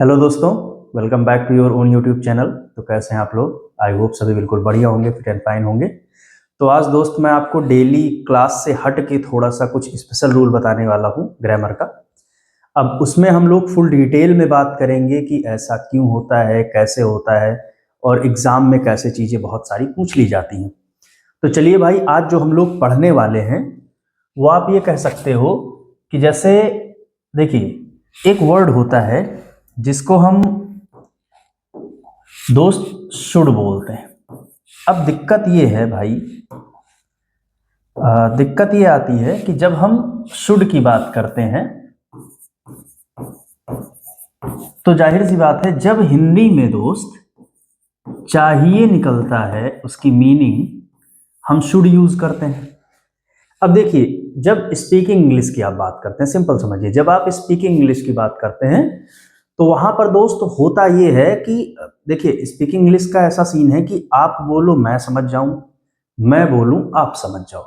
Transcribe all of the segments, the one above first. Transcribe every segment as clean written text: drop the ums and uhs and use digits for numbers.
Hello दोस्तों, welcome back to your own YouTube channel. तो कैसे हैं आप लोग? आई होप सभी बिल्कुल बढ़िया होंगे, फिट एंड फाइन होंगे। तो आज दोस्त मैं आपको डेली क्लास से हट के थोड़ा सा कुछ स्पेशल रूल बताने वाला हूँ ग्रामर का। अब उसमें हम लोग फुल डिटेल में बात करेंगे कि ऐसा क्यों होता है, कैसे होता है और एग्जाम में कैसे चीज़ें बहुत सारी पूछ ली जाती हैं। तो चलिए भाई, आज जो हम लोग पढ़ने वाले हैं वो आप ये कह सकते हो कि जैसे देखिए, एक वर्ड होता है जिसको हम दोस्त शुड बोलते हैं। अब दिक्कत ये है भाई, दिक्कत ये आती है कि जब हम शुड की बात करते हैं तो जाहिर सी बात है, जब हिंदी में दोस्त चाहिए निकलता है उसकी मीनिंग हम शुड यूज करते हैं। अब देखिए, जब स्पीकिंग इंग्लिश की आप बात करते हैं, सिंपल समझिए, जब आप स्पीकिंग इंग्लिश की बात करते हैं तो वहां पर दोस्त होता ये है कि देखिए, स्पीकिंग इंग्लिश का ऐसा सीन है कि आप बोलो मैं समझ जाऊं, मैं बोलूं आप समझ जाओ।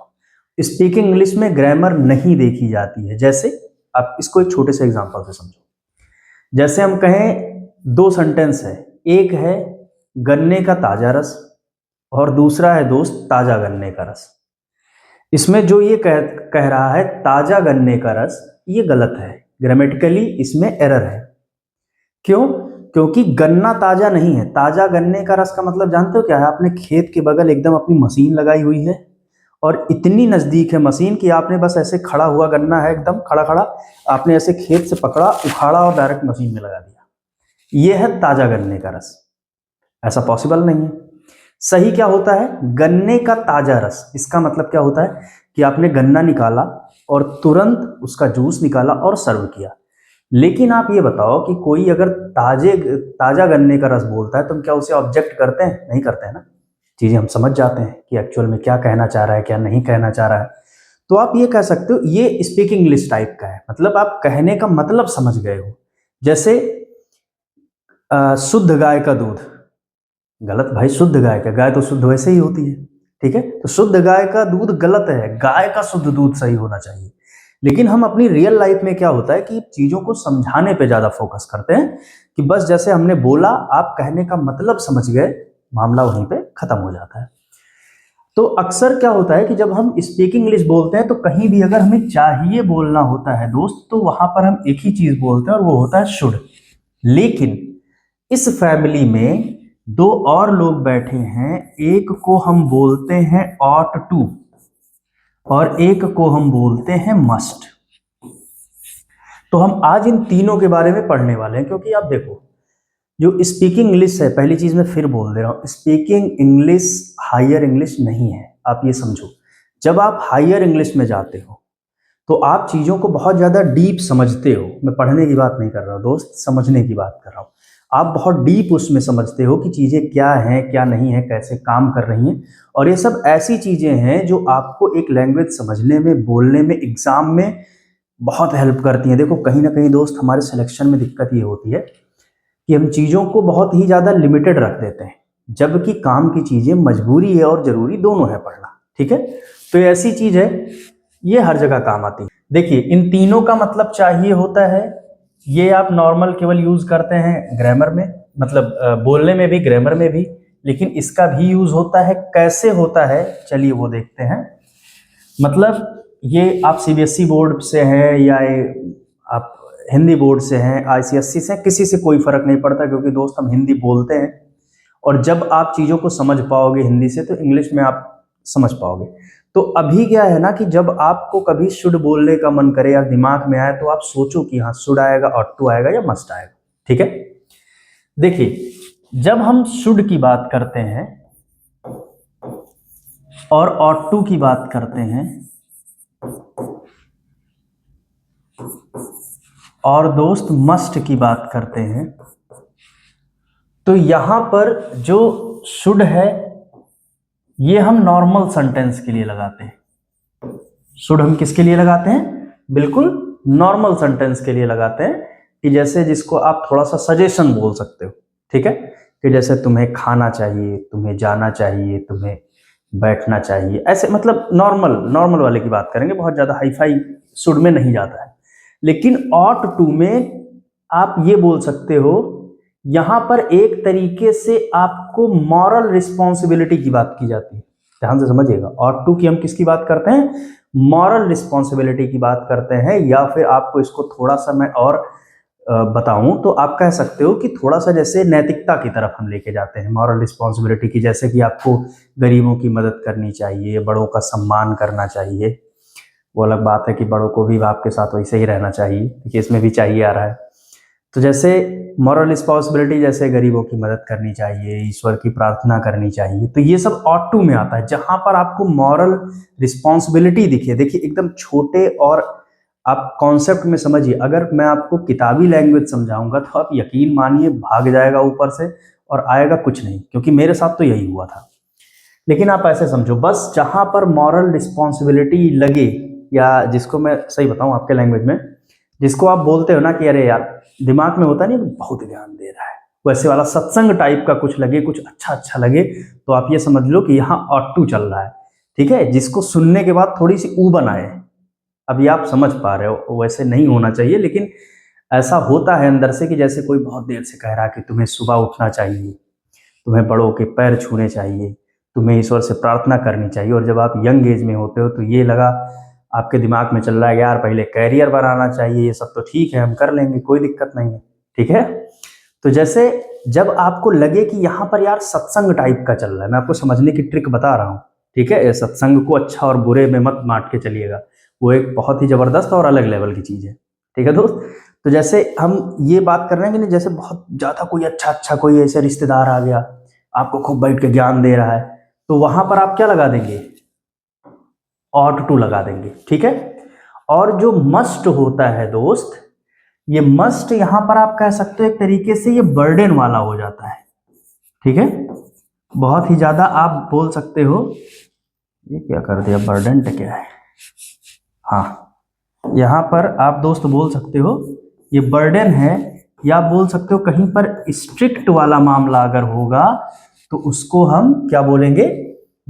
स्पीकिंग इंग्लिश में ग्रामर नहीं देखी जाती है। जैसे आप इसको एक छोटे से एग्जांपल से समझो। जैसे हम कहें दो सेंटेंस है, एक है गन्ने का ताजा रस और दूसरा है दोस्त ताजा गन्ने का रस। इसमें जो ये कह रहा है ताजा गन्ने का रस, ये गलत है, ग्रामेटिकली इसमें एरर है। क्यों? क्योंकि गन्ना ताजा नहीं है। ताजा गन्ने का रस का मतलब जानते हो क्या है? आपने खेत के बगल एकदम अपनी मशीन लगाई हुई है और इतनी नजदीक है मशीन कि आपने बस ऐसे खड़ा हुआ गन्ना है, एकदम खड़ा खड़ा, आपने ऐसे खेत से पकड़ा, उखाड़ा और डायरेक्ट मशीन में लगा दिया। यह है ताजा गन्ने का रस। ऐसा पॉसिबल नहीं है। सही क्या होता है? गन्ने का ताजा रस। इसका मतलब क्या होता है कि आपने गन्ना निकाला और तुरंत उसका जूस निकाला और सर्व किया। लेकिन आप ये बताओ कि कोई अगर ताजा गन्ने का रस बोलता है तो हम क्या उसे ऑब्जेक्ट करते हैं? नहीं करते हैं ना। चीजें हम समझ जाते हैं कि एक्चुअल में क्या कहना चाह रहा है, क्या नहीं कहना चाह रहा है। तो आप ये कह सकते हो ये स्पीकिंग इंग्लिश टाइप का है, मतलब आप कहने का मतलब समझ गए हो। जैसे शुद्ध गाय का दूध। गलत भाई, शुद्ध गाय का, गाय तो शुद्ध वैसे ही होती है, ठीक है। तो शुद्ध गाय का दूध गलत है, गाय का शुद्ध दूध सही होना चाहिए। लेकिन हम अपनी रियल लाइफ में क्या होता है कि चीजों को समझाने पे ज्यादा फोकस करते हैं कि बस जैसे हमने बोला, आप कहने का मतलब समझ गए, मामला वहीं पे खत्म हो जाता है। तो अक्सर क्या होता है कि जब हम स्पीकिंग इंग्लिश बोलते हैं तो कहीं भी अगर हमें चाहिए बोलना होता है दोस्त, तो वहां पर हम एक ही चीज बोलते हैं और वो होता है शुड। लेकिन इस फैमिली में दो और लोग बैठे हैं, एक को हम बोलते हैं ऑट टू और एक को हम बोलते हैं मस्ट। तो हम आज इन तीनों के बारे में पढ़ने वाले हैं, क्योंकि आप देखो, जो स्पीकिंग इंग्लिश है, पहली चीज मैं फिर बोल दे रहा हूं, स्पीकिंग इंग्लिश हायर इंग्लिश नहीं है। आप ये समझो, जब आप हायर इंग्लिश में जाते हो तो आप चीजों को बहुत ज्यादा डीप समझते हो। मैं पढ़ने की बात नहीं कर रहा हूं दोस्त, समझने की बात कर रहा हूं। आप बहुत डीप उसमें समझते हो कि चीजें क्या हैं, क्या नहीं है, कैसे काम कर रही हैं। और ये सब ऐसी चीजें हैं जो आपको एक लैंग्वेज समझने में, बोलने में, एग्जाम में बहुत हेल्प करती हैं। देखो, कहीं ना कहीं दोस्त हमारे सिलेक्शन में दिक्कत ये होती है कि हम चीज़ों को बहुत ही ज़्यादा लिमिटेड रख देते हैं, जबकि काम की चीज़ें मजबूरी है और ज़रूरी दोनों है पढ़ना, ठीक है। तो ये ऐसी चीज़ है, ये हर जगह काम आती है। देखिए, इन तीनों का मतलब चाहिए होता है, ये आप नॉर्मल केवल यूज़ करते हैं ग्रामर में, मतलब बोलने में भी, ग्रामर में भी। लेकिन इसका भी यूज़ होता है। कैसे होता है, चलिए वो देखते हैं। मतलब ये आप सीबीएसई बोर्ड से हैं या आप हिंदी बोर्ड से हैं, आईसीएसई से, किसी से कोई फर्क नहीं पड़ता, क्योंकि दोस्त हम हिंदी बोलते हैं। और जब आप चीज़ों को समझ पाओगे हिंदी से तो इंग्लिश में आप समझ पाओगे। तो अभी क्या है ना कि जब आपको कभी शुड बोलने का मन करे या दिमाग में आए तो आप सोचो कि हाँ, शुड आएगा, ऑट टू आएगा या मस्ट आएगा, ठीक है। देखिए, जब हम शुड की बात करते हैं और ऑट टू की बात करते हैं और दोस्त मस्ट की बात करते हैं, तो यहां पर जो शुड है ये हम नॉर्मल सेंटेंस के लिए लगाते हैं। शुड हम किसके लिए लगाते हैं? बिल्कुल नॉर्मल सेंटेंस के लिए लगाते हैं, कि जैसे जिसको आप थोड़ा सा सजेशन बोल सकते हो, ठीक है। कि जैसे तुम्हें खाना चाहिए, तुम्हें जाना चाहिए, तुम्हें बैठना चाहिए, ऐसे मतलब नॉर्मल नॉर्मल वाले की बात करेंगे, बहुत ज्यादा हाई फाई शुड में नहीं जाता है। लेकिन ऑट टू में आप ये बोल सकते हो, यहां पर एक तरीके से आपको मॉरल रिस्पॉन्सिबिलिटी की बात की जाती है, ध्यान से समझिएगा। और टू की हम किसकी बात करते हैं, मॉरल रिस्पॉन्सिबिलिटी की बात करते हैं। या फिर आपको इसको थोड़ा सा मैं और बताऊं तो आप कह सकते हो कि थोड़ा सा जैसे नैतिकता की तरफ हम लेके जाते हैं मॉरल रिस्पॉन्सिबिलिटी की, जैसे कि आपको गरीबों की मदद करनी चाहिए, बड़ों का सम्मान करना चाहिए। वो अलग बात है कि बड़ों को भी आपके साथ वैसे ही रहना चाहिए, देखिए इसमें भी चाहिए आ रहा है। तो जैसे मॉरल रिस्पॉन्सिबिलिटी, जैसे गरीबों की मदद करनी चाहिए, ईश्वर की प्रार्थना करनी चाहिए, तो ये सब ऑट टू में आता है। जहां पर आपको मॉरल रिस्पॉन्सिबिलिटी दिखे, देखिए एकदम छोटे और आप कॉन्सेप्ट में समझिए। अगर मैं आपको किताबी लैंग्वेज समझाऊंगा तो आप यकीन मानिए भाग जाएगा ऊपर से और आएगा कुछ नहीं, क्योंकि मेरे साथ तो यही हुआ था। लेकिन आप ऐसे समझो, बस जहां पर मॉरल रिस्पॉन्सिबिलिटी लगे, या जिसको मैं सही बताऊं आपके लैंग्वेज में, जिसको आप बोलते हो ना कि अरे यार दिमाग में होता नहीं बहुत ज्ञान दे रहा है, वैसे वाला सत्संग टाइप का कुछ लगे, कुछ अच्छा अच्छा लगे, तो आप ये समझ लो कि यहाँ ऑटू चल रहा है। ठीक है, जिसको सुनने के बाद थोड़ी सी ऊबन आए, अभी आप समझ पा रहे हो, वैसे नहीं होना चाहिए, लेकिन ऐसा होता है अंदर से कि जैसे कोई बहुत देर से कह रहा है कि तुम्हें सुबह उठना चाहिए, तुम्हें बड़ों के पैर छूने चाहिए, तुम्हें ईश्वर से प्रार्थना करनी चाहिए। और जब आप यंग एज में होते हो तो ये लगा आपके दिमाग में चल रहा है यार पहले कैरियर बनाना चाहिए, ये सब तो ठीक है हम कर लेंगे, कोई दिक्कत नहीं है। ठीक है, तो जैसे जब आपको लगे कि यहाँ पर यार सत्संग टाइप का चल रहा है, मैं आपको समझने की ट्रिक बता रहा हूँ। ठीक है, सत्संग को अच्छा और बुरे में मत बांट के चलिएगा, वो एक बहुत ही जबरदस्त और अलग लेवल की चीज है। ठीक है दोस्त, तो जैसे हम ये बात कर रहे हैं कि नहीं, जैसे बहुत ज्यादा कोई अच्छा कोई ऐसे रिश्तेदार आ गया, आपको खूब बैठ के ज्ञान दे रहा है, तो वहां पर आप क्या लगा देंगे, ऑट टू लगा देंगे। ठीक है, और जो मस्ट होता है दोस्त, ये मस्ट यहां पर आप कह सकते हो एक तरीके से ये बर्डन वाला हो जाता है। ठीक है, बहुत ही ज्यादा आप बोल सकते हो, ये क्या कर दिया, बर्डन क्या है, हाँ यहां पर आप दोस्त बोल सकते हो ये बर्डन है, या बोल सकते हो कहीं पर स्ट्रिक्ट वाला मामला अगर होगा तो उसको हम क्या बोलेंगे,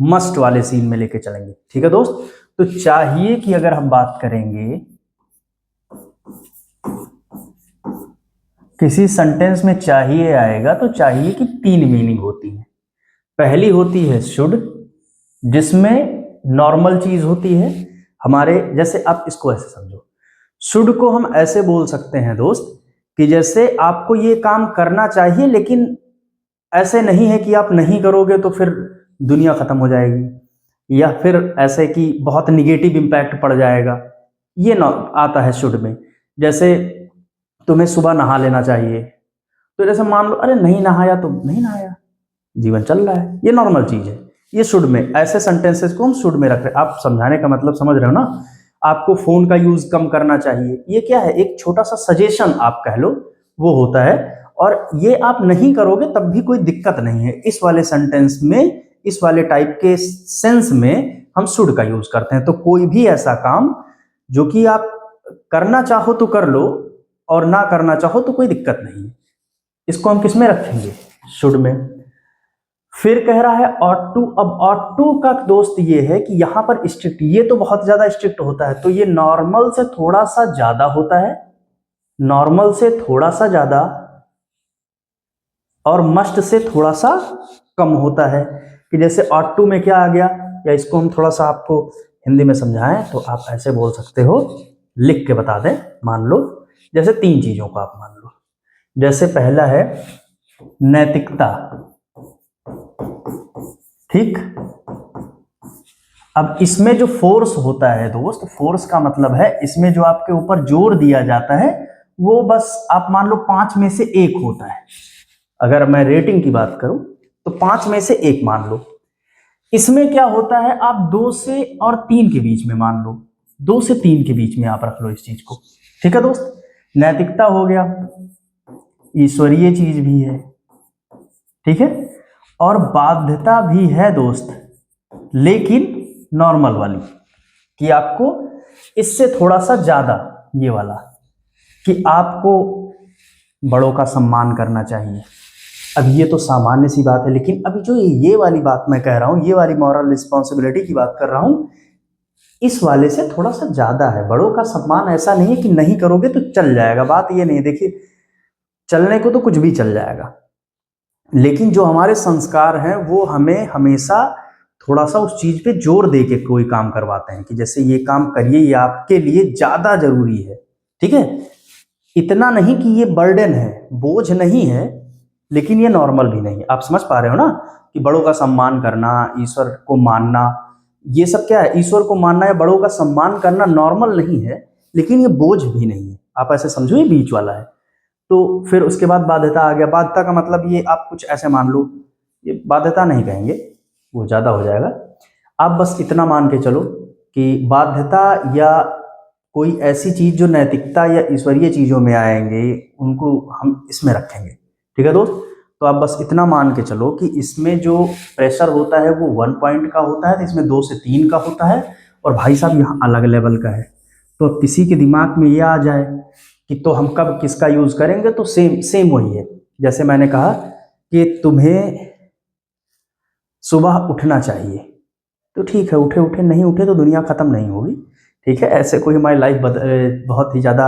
मस्ट वाले सीन में लेके चलेंगे। ठीक है दोस्त, तो चाहिए कि अगर हम बात करेंगे किसी सेंटेंस में चाहिए आएगा तो चाहिए की 3 मीनिंग होती है। पहली होती है शुड, जिसमें नॉर्मल चीज होती है हमारे, जैसे आप इसको ऐसे समझो, शुड को हम ऐसे बोल सकते हैं दोस्त कि जैसे आपको ये काम करना चाहिए, लेकिन ऐसे नहीं है कि आप नहीं करोगे तो फिर दुनिया खत्म हो जाएगी, या फिर ऐसे कि बहुत निगेटिव इंपैक्ट पड़ जाएगा, ये ना आता है शुड में। जैसे तुम्हें सुबह नहा लेना चाहिए, तो जैसे मान लो अरे नहीं नहाया तो नहीं नहाया, जीवन चल रहा है, ये नॉर्मल चीज है, ये शुड में। ऐसे सेंटेंसेस को हम शुड में रख रहे हैं, आप समझाने का मतलब समझ रहे हो ना। आपको फोन का यूज कम करना चाहिए, ये क्या है, एक छोटा सा सजेशन आप कह लो, वो होता है, और ये आप नहीं करोगे तब भी कोई दिक्कत नहीं है। इस वाले सेंटेंस में, इस वाले टाइप के सेंस में हम शुड का यूज करते हैं। तो कोई भी ऐसा काम जो कि आप करना चाहो तो कर लो, और ना करना चाहो तो कोई दिक्कत नहीं है, इसको हम किस में रखेंगे, शुड में। फिर कह रहा है ऑट टू। अब ऑट टू का दोस्त ये है कि यहां पर स्ट्रिक्ट, ये तो बहुत ज्यादा स्ट्रिक्ट होता है, तो ये नॉर्मल से थोड़ा सा ज्यादा होता है, नॉर्मल से थोड़ा सा ज्यादा, और मस्ट से थोड़ा सा कम होता है। कि जैसे ऑट टू में क्या आ गया, या इसको हम थोड़ा सा आपको हिंदी में समझाएं तो आप ऐसे बोल सकते हो, लिख के बता दें, मान लो जैसे 3 चीजों को आप मान लो। जैसे पहला है नैतिकता, ठीक। अब इसमें जो फोर्स होता है दोस्त, फोर्स का मतलब है इसमें जो आपके ऊपर जोर दिया जाता है वो बस आप मान लो 5 में से 1 होता है। अगर मैं रेटिंग की बात करूं तो 5 में से 1 मान लो। इसमें क्या होता है, आप 2 से और 3 के बीच में मान लो, 2 से 3 के बीच में आप रख लो इस चीज को। ठीक है दोस्त, नैतिकता हो गया, ईश्वरीय चीज भी है, ठीक है, और बाध्यता भी है दोस्त, लेकिन नॉर्मल वाली, कि आपको इससे थोड़ा सा ज्यादा, ये वाला कि आपको बड़ों का सम्मान करना चाहिए। अब ये तो सामान्य सी बात है, लेकिन अभी जो ये वाली बात मैं कह रहा हूं, ये वाली मॉरल रिस्पॉन्सिबिलिटी की बात कर रहा हूं, इस वाले से थोड़ा सा ज्यादा है। बड़ों का सम्मान ऐसा नहीं है कि नहीं करोगे तो चल जाएगा, बात ये नहीं है। देखिए चलने को तो कुछ भी चल जाएगा, लेकिन जो हमारे संस्कार हैं वो हमें हमेशा थोड़ा सा उस चीज पे जोर दे के कोई काम करवाते हैं कि जैसे ये काम करिए, ये आपके लिए ज्यादा जरूरी है। ठीक है, इतना नहीं कि ये बर्डन है, बोझ नहीं है, लेकिन ये नॉर्मल भी नहीं है। आप समझ पा रहे हो ना कि बड़ों का सम्मान करना, ईश्वर को मानना, ये सब क्या है? ईश्वर को मानना या बड़ों का सम्मान करना नॉर्मल नहीं है, लेकिन ये बोझ भी नहीं है। आप ऐसे समझो ये बीच वाला है। तो फिर उसके बाद बाध्यता आ गया। बाध्यता का मतलब ये आप कुछ ऐसे मान लो, ये बाध्यता नहीं कहेंगे, वो ज़्यादा हो जाएगा। आप बस इतना मान के चलो कि बाध्यता या कोई ऐसी चीज़ जो नैतिकता या ईश्वरीय चीज़ों में आएंगे, उनको हम इसमें रखेंगे। ठीक है दोस्त, तो आप बस इतना मान के चलो कि इसमें जो प्रेशर होता है वो 1 पॉइंट का होता है, तो इसमें 2 से 3 का होता है, और भाई साहब यहाँ अलग लेवल का है। तो अब किसी के दिमाग में ये आ जाए कि तो हम कब किसका यूज करेंगे, तो सेम सेम वही है। जैसे मैंने कहा कि तुम्हें सुबह उठना चाहिए, तो ठीक है, उठे उठे, नहीं उठे तो दुनिया खत्म नहीं होगी। ठीक है, ऐसे कोई हमारी लाइफ बहुत ही ज़्यादा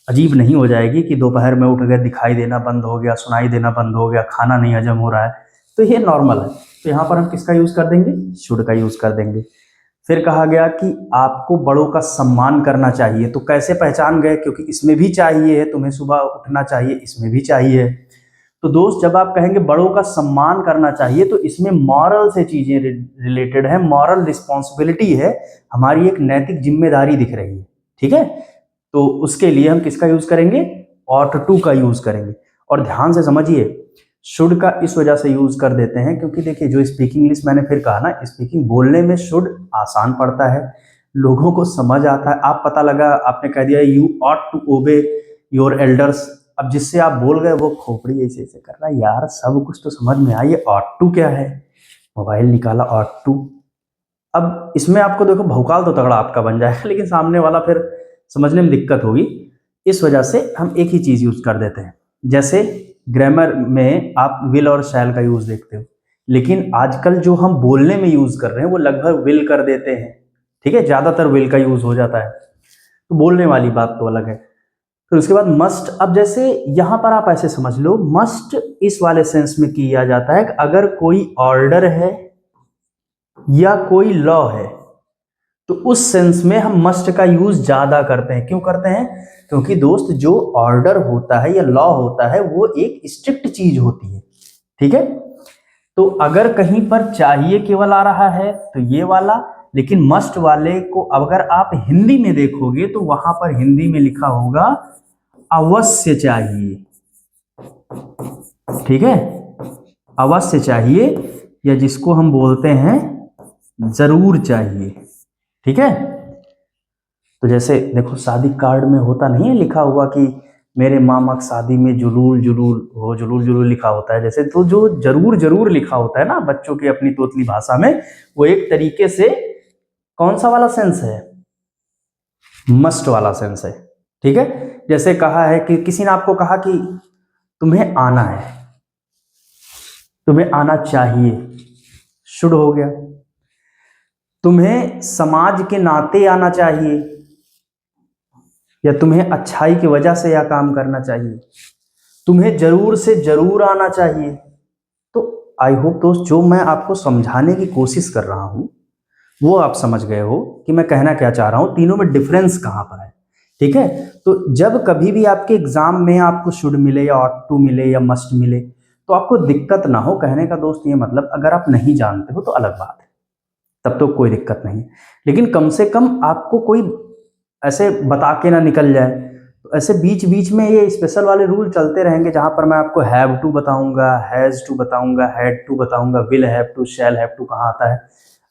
अजीब नहीं हो जाएगी कि दोपहर में उठ गए, दिखाई देना बंद हो गया, सुनाई देना बंद हो गया, खाना नहीं हजम हो रहा है, तो ये नॉर्मल है। तो यहाँ पर हम किसका यूज़ कर देंगे? शुड का यूज़ कर देंगे। फिर कहा गया कि आपको बड़ों का सम्मान करना चाहिए, तो कैसे पहचान गए? क्योंकि इसमें भी चाहिए है, तुम्हें सुबह उठना चाहिए, इसमें भी चाहिए। तो दोस्त, जब आप कहेंगे बड़ों का सम्मान करना चाहिए, तो इसमें मॉरल से चीजें रिलेटेड है, मॉरल रिस्पॉन्सिबिलिटी है, हमारी एक नैतिक जिम्मेदारी दिख रही है। ठीक है, तो उसके लिए हम किसका यूज करेंगे? ऑट टू का यूज करेंगे। और ध्यान से समझिए, शुड का इस वजह से यूज कर देते हैं क्योंकि देखिए, जो स्पीकिंग इंग्लिश मैंने फिर कहा ना, स्पीकिंग बोलने में शुड आसान पड़ता है, लोगों को समझ आता है। आप पता लगा, आपने कह दिया you ought to obey your elders, अब जिससे आप बोल गए वो खोपड़ी ऐसे ऐसे कर रहा है, यार सब कुछ तो समझ में आया, ये ऑट टू क्या है? मोबाइल निकाला, ऑट टू। अब इसमें आपको देखो, भौकाल तो तगड़ा आपका बन जाएगा, लेकिन सामने वाला फिर समझने में दिक्कत होगी। इस वजह से हम एक ही चीज यूज कर देते हैं। जैसे ग्रामर में आप विल और शैल का यूज देखते हो, लेकिन आजकल जो हम बोलने में यूज कर रहे हैं वो लगभग विल कर देते हैं। ठीक है, ज्यादातर विल का यूज हो जाता है, तो बोलने वाली बात तो अलग है। फिर उसके बाद मस्ट। अब जैसे यहां पर आप ऐसे समझ लो, मस्ट इस वाले सेंस में किया जाता है कि अगर कोई ऑर्डर है या कोई लॉ है, तो उस सेंस में हम मस्ट का यूज ज्यादा करते हैं। क्यों करते हैं? क्योंकि दोस्त, जो ऑर्डर होता है या लॉ होता है वो एक स्ट्रिक्ट चीज होती है। ठीक है, तो अगर कहीं पर चाहिए केवल आ रहा है तो ये वाला, लेकिन मस्ट वाले को अगर आप हिंदी में देखोगे तो वहां पर हिंदी में लिखा होगा अवश्य चाहिए। ठीक है, अवश्य चाहिए, या जिसको हम बोलते हैं जरूर चाहिए। ठीक है, तो जैसे देखो, शादी कार्ड में होता नहीं है लिखा हुआ कि मेरे मामा की शादी में जुलूल जुलूल हो, जुलूल जुलूल लिखा होता है जैसे, तो जो जरूर जरूर लिखा होता है ना बच्चों की अपनी तोतली भाषा में, वो एक तरीके से कौन सा वाला सेंस है? मस्ट वाला सेंस है। ठीक है, जैसे कहा है कि किसी ने आपको कहा कि तुम्हें आना है, तुम्हें आना चाहिए, शुड हो गया। तुम्हें समाज के नाते आना चाहिए, या तुम्हें अच्छाई की वजह से यह काम करना चाहिए। तुम्हें जरूर से जरूर आना चाहिए। तो आई होप दोस्त, जो मैं आपको समझाने की कोशिश कर रहा हूं वो आप समझ गए हो कि मैं कहना क्या चाह रहा हूं, तीनों में डिफरेंस कहां पर है। ठीक है, तो जब कभी भी आपके एग्जाम में आपको शुड मिले या ऑट टू मिले या मस्ट मिले, तो आपको दिक्कत ना हो। कहने का दोस्त ये मतलब, अगर आप नहीं जानते हो तो अलग बात है, तब तो कोई दिक्कत नहीं, लेकिन कम से कम आपको कोई ऐसे बता के ना निकल जाए। तो ऐसे बीच बीच में ये स्पेशल वाले रूल चलते रहेंगे, जहां पर मैं आपको हैव टू बताऊंगा, हैज टू बताऊंगा, हैड टू बताऊंगा, will have to, shall have to कहाँ आता है।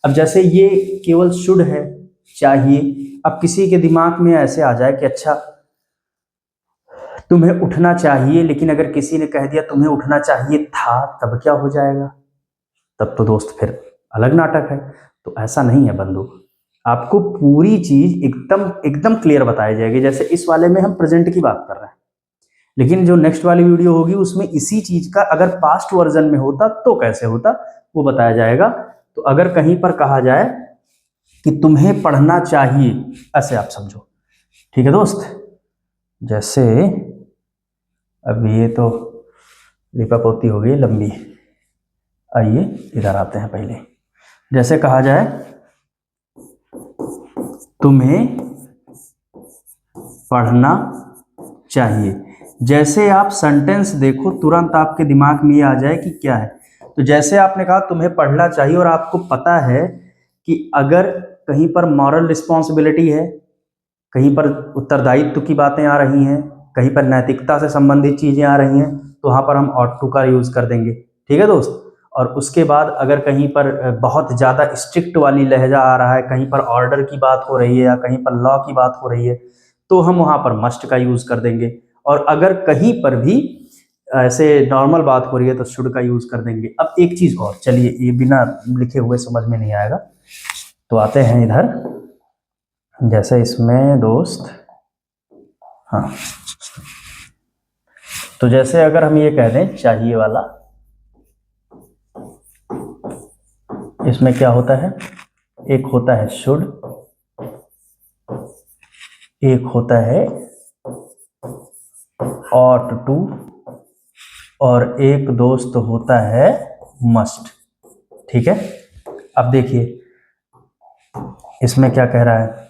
अब जैसे ये केवल शुड है, चाहिए। अब किसी के दिमाग में ऐसे आ जाए कि अच्छा तुम्हें उठना चाहिए, लेकिन अगर किसी ने कह दिया तुम्हें उठना चाहिए था, तब क्या हो जाएगा? तब तो दोस्त फिर अलग नाटक है। तो ऐसा नहीं है बंधु, आपको पूरी चीज एकदम एकदम क्लियर बताई जाएगी। जैसे इस वाले में हम प्रेजेंट की बात कर रहे हैं, लेकिन जो नेक्स्ट वाली वीडियो होगी उसमें इसी चीज का अगर पास्ट वर्जन में होता तो कैसे होता वो बताया जाएगा। तो अगर कहीं पर कहा जाए कि तुम्हें पढ़ना चाहिए, ऐसे आप समझो। ठीक है दोस्त, जैसे अब ये तो लिपापोती हो गई लंबी। आइए इधर आते हैं। पहले जैसे कहा जाए तुम्हें पढ़ना चाहिए, जैसे आप सेंटेंस देखो तुरंत आपके दिमाग में ये आ जाए कि क्या है। तो जैसे आपने कहा तुम्हें पढ़ना चाहिए, और आपको पता है कि अगर कहीं पर मॉरल रिस्पॉन्सिबिलिटी है, कहीं पर उत्तरदायित्व की बातें आ रही हैं, कहीं पर नैतिकता से संबंधित चीजें आ रही हैं, तो वहां पर हम ऑट टू का यूज कर देंगे। ठीक है दोस्त। और उसके बाद अगर कहीं पर बहुत ज़्यादा स्ट्रिक्ट वाली लहजा आ रहा है, कहीं पर ऑर्डर की बात हो रही है या कहीं पर लॉ की बात हो रही है, तो हम वहाँ पर मस्ट का यूज़ कर देंगे। और अगर कहीं पर भी ऐसे नॉर्मल बात हो रही है तो शुड का यूज़ कर देंगे। अब एक चीज़ और, चलिए ये बिना लिखे हुए समझ में नहीं आएगा, तो आते हैं इधर। जैसे इसमें दोस्त, हाँ, तो जैसे अगर हम ये कह दें चाहिए वाला, इसमें क्या होता है, एक होता है शुड, एक होता है ऑट टू, और एक दोस्त होता है मस्ट। ठीक है। अब देखिए इसमें क्या कह रहा है,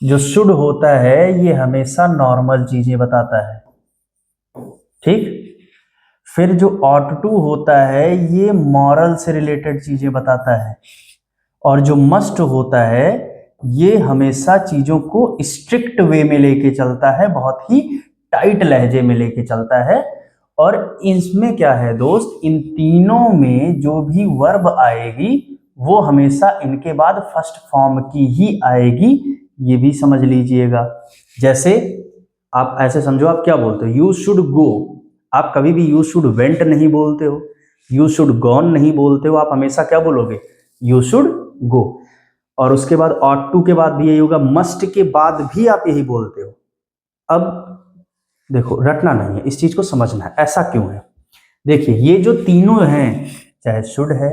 जो शुड होता है ये हमेशा नॉर्मल चीजें बताता है। ठीक। फिर जो ऑट टू होता है ये मॉरल से रिलेटेड चीजें बताता है, और जो मस्ट होता है ये हमेशा चीजों को स्ट्रिक्ट वे में लेके चलता है, बहुत ही टाइट लहजे में लेके चलता है। और इसमें क्या है दोस्त, इन तीनों में जो भी वर्ब आएगी वो हमेशा इनके बाद फर्स्ट फॉर्म की ही आएगी, ये भी समझ लीजिएगा। जैसे आप ऐसे समझो, आप क्या बोलते हो, यू शुड गो, आप कभी भी यू शुड वेंट नहीं बोलते हो, यू शुड गॉन नहीं बोलते हो, आप हमेशा क्या बोलोगे, यू शुड गो। और उसके बाद ऑट टू के बाद भी यही होगा, मस्ट के बाद भी आप यही बोलते हो। अब देखो रटना नहीं है, इस चीज को समझना है ऐसा क्यों है। देखिए ये जो तीनों हैं, चाहे शुड है,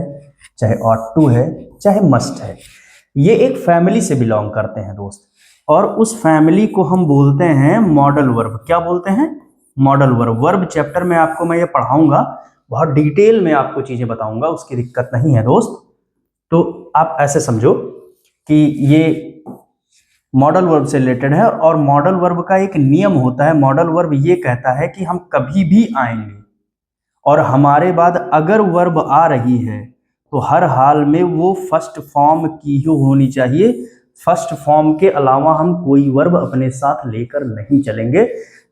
चाहे ऑट टू है, चाहे मस्ट है, ये एक फैमिली से बिलोंग करते हैं दोस्त, और उस फैमिली को हम बोलते हैं मॉडल वर्ब। क्या बोलते हैं, मॉडल वर्ब। वर्ब चैप्टर में आपको मैं ये पढ़ाऊंगा, बहुत डिटेल में आपको चीजें बताऊंगा, उसकी दिक्कत नहीं है दोस्त। तो आप ऐसे समझो कि ये मॉडल वर्ब से रिलेटेड है, और मॉडल वर्ब का एक नियम होता है। मॉडल वर्ब ये कहता है कि हम कभी भी आएंगे, और हमारे बाद अगर वर्ब आ रही है तो हर हाल में वो फर्स्ट फॉर्म की ही होनी चाहिए। फर्स्ट फॉर्म के अलावा हम कोई वर्ब अपने साथ लेकर नहीं चलेंगे।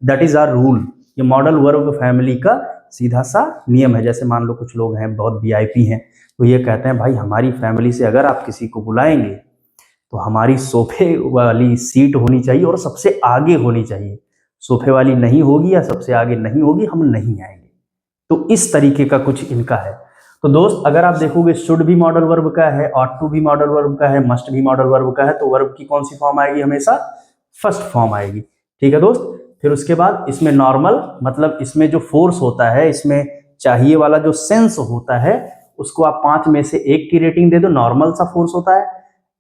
That is our rule. ये मॉडल वर्ब फैमिली का सीधा सा नियम है। जैसे मान लो कुछ लोग हैं बहुत वीआईपी हैं, तो ये कहते हैं भाई हमारी फैमिली से अगर आप किसी को बुलाएंगे तो हमारी सोफे वाली सीट होनी चाहिए और सबसे आगे होनी चाहिए। सोफे वाली नहीं होगी या सबसे आगे नहीं होगी, हम नहीं आएंगे। तो इस तरीके का कुछ इनका है। तो दोस्त अगर आप देखोगे शुड भी मॉडल वर्ब का है, ऑट टू भी मॉडल वर्ब का है, मस्ट भी मॉडल वर्ब का है, तो वर्ब की कौन सी फॉर्म आएगी, हमेशा फर्स्ट फॉर्म आएगी। ठीक है दोस्त। फिर उसके बाद इसमें नॉर्मल, मतलब इसमें जो फोर्स होता है, इसमें चाहिए वाला जो सेंस होता है, उसको आप 5 में से 1 की रेटिंग दे दो, नॉर्मल सा फोर्स होता है।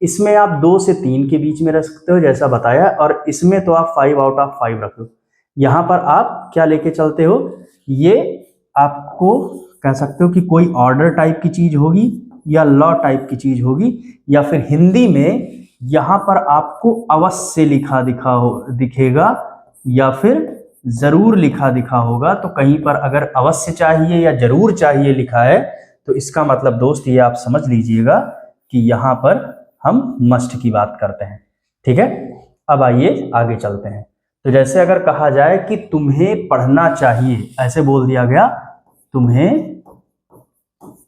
इसमें आप 2 से 3 के बीच में रख सकते हो जैसा बताया, और इसमें तो आप 5 आउट ऑफ 5 रख लो। यहाँ पर आप क्या लेके चलते हो, ये आपको कह सकते हो कि कोई ऑर्डर टाइप की चीज होगी या लॉ टाइप की चीज होगी, या फिर हिंदी में यहाँ पर आपको अवश्य लिखा दिखेगा या फिर जरूर लिखा दिखा होगा। तो कहीं पर अगर अवश्य चाहिए या जरूर चाहिए लिखा है तो इसका मतलब दोस्त ये आप समझ लीजिएगा कि यहाँ पर हम मस्ट की बात करते हैं। ठीक है। अब आइए आगे चलते हैं। तो जैसे अगर कहा जाए कि तुम्हें पढ़ना चाहिए, ऐसे बोल दिया गया,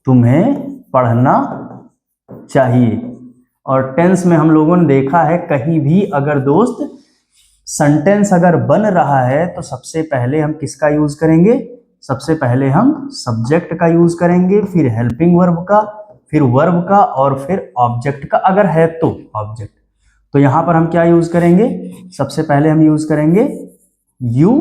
तुम्हें पढ़ना चाहिए। और टेंस में हम लोगों ने देखा है कहीं भी अगर दोस्त सेंटेंस अगर बन रहा है तो सबसे पहले हम किसका यूज करेंगे, सबसे पहले हम सब्जेक्ट का यूज करेंगे, फिर हेल्पिंग वर्ब का, फिर वर्ब का, और फिर ऑब्जेक्ट का अगर है तो ऑब्जेक्ट। तो यहां पर हम क्या यूज करेंगे, सबसे पहले हम यूज करेंगे यू।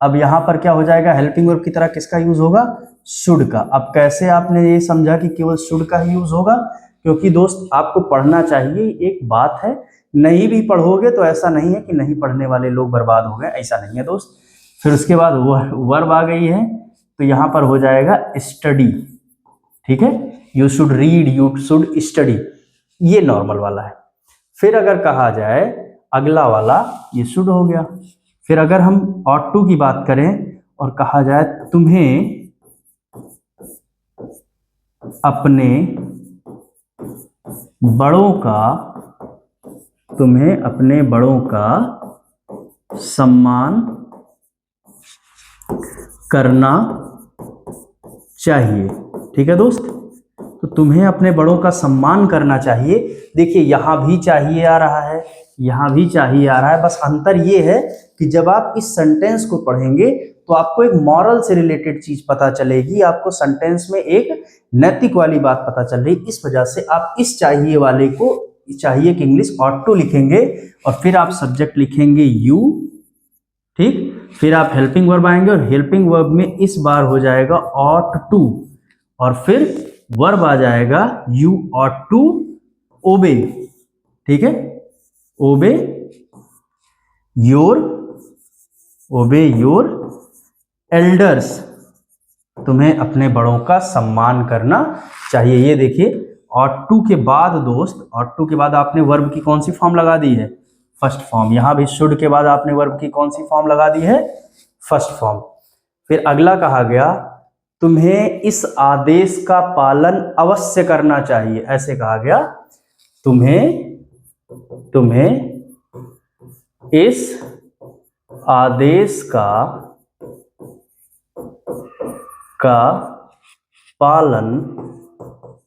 अब यहां पर क्या हो जाएगा, हेल्पिंग वर्ब की तरह किसका यूज होगा, शुड का। अब कैसे आपने ये समझा कि केवल शुड का ही यूज होगा, क्योंकि दोस्त आपको पढ़ना चाहिए, एक बात है। नहीं भी पढ़ोगे तो ऐसा नहीं है कि नहीं पढ़ने वाले लोग बर्बाद हो गए, ऐसा नहीं है दोस्त। फिर उसके बाद वर्ब आ गई है, तो यहाँ पर हो जाएगा स्टडी। ठीक है, you should read, you should study, ये नॉर्मल वाला है। फिर अगर कहा जाए अगला वाला, ये शुड हो गया। फिर अगर हम ऑट टू की बात करें और कहा जाए तुम्हें अपने बड़ों का सम्मान करना चाहिए। ठीक है दोस्त, तो तुम्हें अपने बड़ों का सम्मान करना चाहिए। देखिए यहां भी चाहिए आ रहा है, यहां भी चाहिए आ रहा है, बस अंतर ये है कि जब आप इस सेंटेंस को पढ़ेंगे तो आपको एक मॉरल से रिलेटेड चीज पता चलेगी, आपको सेंटेंस में एक नैतिक वाली बात पता चल रही। इस वजह से आप इस चाहिए वाले को, चाहिए कि इंग्लिश ऑट टू लिखेंगे और फिर आप सब्जेक्ट लिखेंगे यू। ठीक, फिर आप हेल्पिंग वर्ब आएंगे और हेल्पिंग वर्ब में इस बार हो जाएगा ऑट टू, और फिर वर्ब आ जाएगा यू ऑट टू ओबे। ठीक है, ओबे योर एल्डर्स, तुम्हें अपने बड़ों का सम्मान करना चाहिए। ये देखिए ऑट टू के बाद दोस्त, ऑट टू के बाद आपने वर्ब की कौन सी फॉर्म लगा दी है? First form. यहां भी शुड के बाद आपने वर्ब की कौन सी फॉर्म लगा दी है? First form. फिर अगला कहा गया तुम्हें इस आदेश का पालन अवश्य करना चाहिए, ऐसे कहा गया तुम्हें इस आदेश का पालन,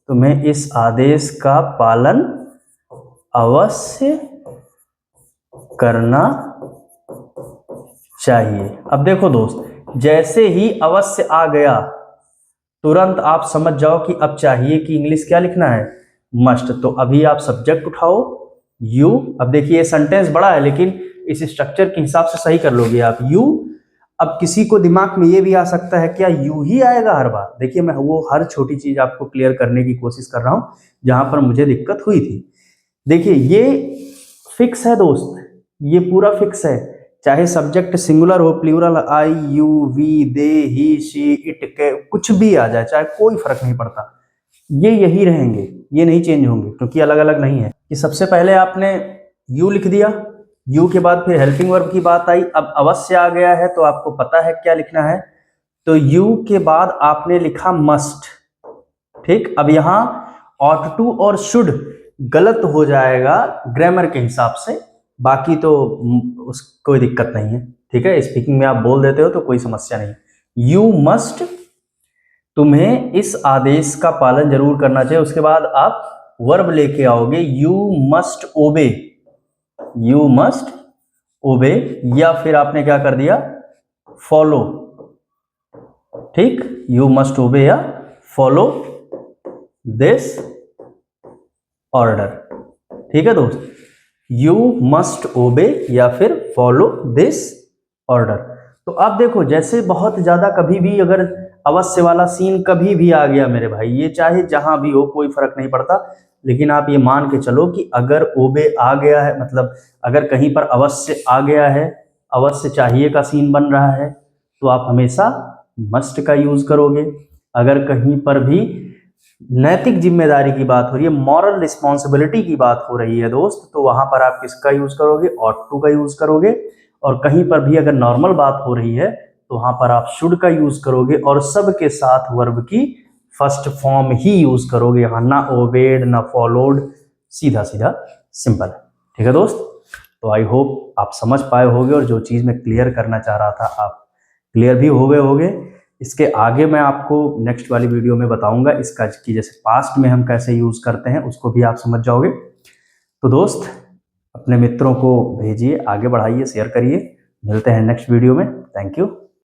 तुम्हें इस आदेश का पालन अवश्य करना चाहिए। अब देखो दोस्त, जैसे ही अवश्य आ गया तुरंत आप समझ जाओ कि अब चाहिए कि इंग्लिश क्या लिखना है? मस्ट। तो अभी आप सब्जेक्ट उठाओ यू। अब देखिए ये सेंटेंस बड़ा है लेकिन इस स्ट्रक्चर के हिसाब से सही कर लोगे आप यू। अब किसी को दिमाग में ये भी आ सकता है क्या यू ही आएगा हर बार? देखिए मैं वो हर छोटी चीज आपको क्लियर करने की कोशिश कर रहा हूं जहां पर मुझे दिक्कत हुई थी। देखिए ये फिक्स है दोस्त, ये पूरा फिक्स है, चाहे सब्जेक्ट सिंगुलर हो plural, I you we they he she it के कुछ भी आ जाए, चाहे कोई फर्क नहीं पड़ता, ये यही रहेंगे, ये नहीं चेंज होंगे क्योंकि अलग अलग नहीं है। कि सबसे पहले आपने यू लिख दिया, यू के बाद फिर हेल्पिंग वर्ब की बात आई, अब अवश्य आ गया है तो आपको पता है क्या लिखना है, तो यू के बाद आपने लिखा मस्ट। ठीक, अब यहां ऑट टू और शुड गलत हो जाएगा ग्रामर के हिसाब से, बाकी तो कोई दिक्कत नहीं है। ठीक है, स्पीकिंग में आप बोल देते हो तो कोई समस्या नहीं। यू मस्ट, तुम्हें इस आदेश का पालन जरूर करना चाहिए। उसके बाद आप वर्ब लेके आओगे यू मस्ट ओबे, यू मस्ट ओबे, या फिर आपने क्या कर दिया फॉलो। ठीक, यू मस्ट ओबे या फॉलो दिस ऑर्डर। ठीक है दोस्त, यू मस्ट ओबे या फिर फॉलो दिस ऑर्डर। तो आप देखो जैसे बहुत ज्यादा कभी भी अगर अवश्य वाला सीन कभी भी आ गया मेरे भाई, ये चाहे जहां भी हो कोई फर्क नहीं पड़ता, लेकिन आप ये मान के चलो कि अगर ओबे आ गया है, मतलब अगर कहीं पर अवश्य आ गया है, अवश्य चाहिए का सीन बन रहा है, तो आप हमेशा मस्ट का यूज करोगे। अगर कहीं पर भी नैतिक जिम्मेदारी की बात हो रही है, मॉरल रिस्पॉन्सिबिलिटी की बात हो रही है दोस्त, तो वहां पर आप किसका यूज करोगे? ऑट टू का यूज करोगे। और कहीं पर भी अगर नॉर्मल बात हो रही है तो वहां पर आप शुड का यूज करोगे और सब के साथ वर्ब की फर्स्ट फॉर्म ही यूज करोगे। यहाँ ना ओबेड ना फॉलोड, सीधा सीधा सिंपल है। ठीक है दोस्त, तो आई होप आप समझ पाए होगे और जो चीज मैं क्लियर करना चाह रहा था आप क्लियर भी हो गए होगे। इसके आगे मैं आपको नेक्स्ट वाली वीडियो में बताऊंगा इसका कि जैसे पास्ट में हम कैसे यूज करते हैं उसको भी आप समझ जाओगे। तो दोस्त अपने मित्रों को भेजिए, आगे बढ़ाइए, शेयर करिए। मिलते हैं नेक्स्ट वीडियो में। Thank you.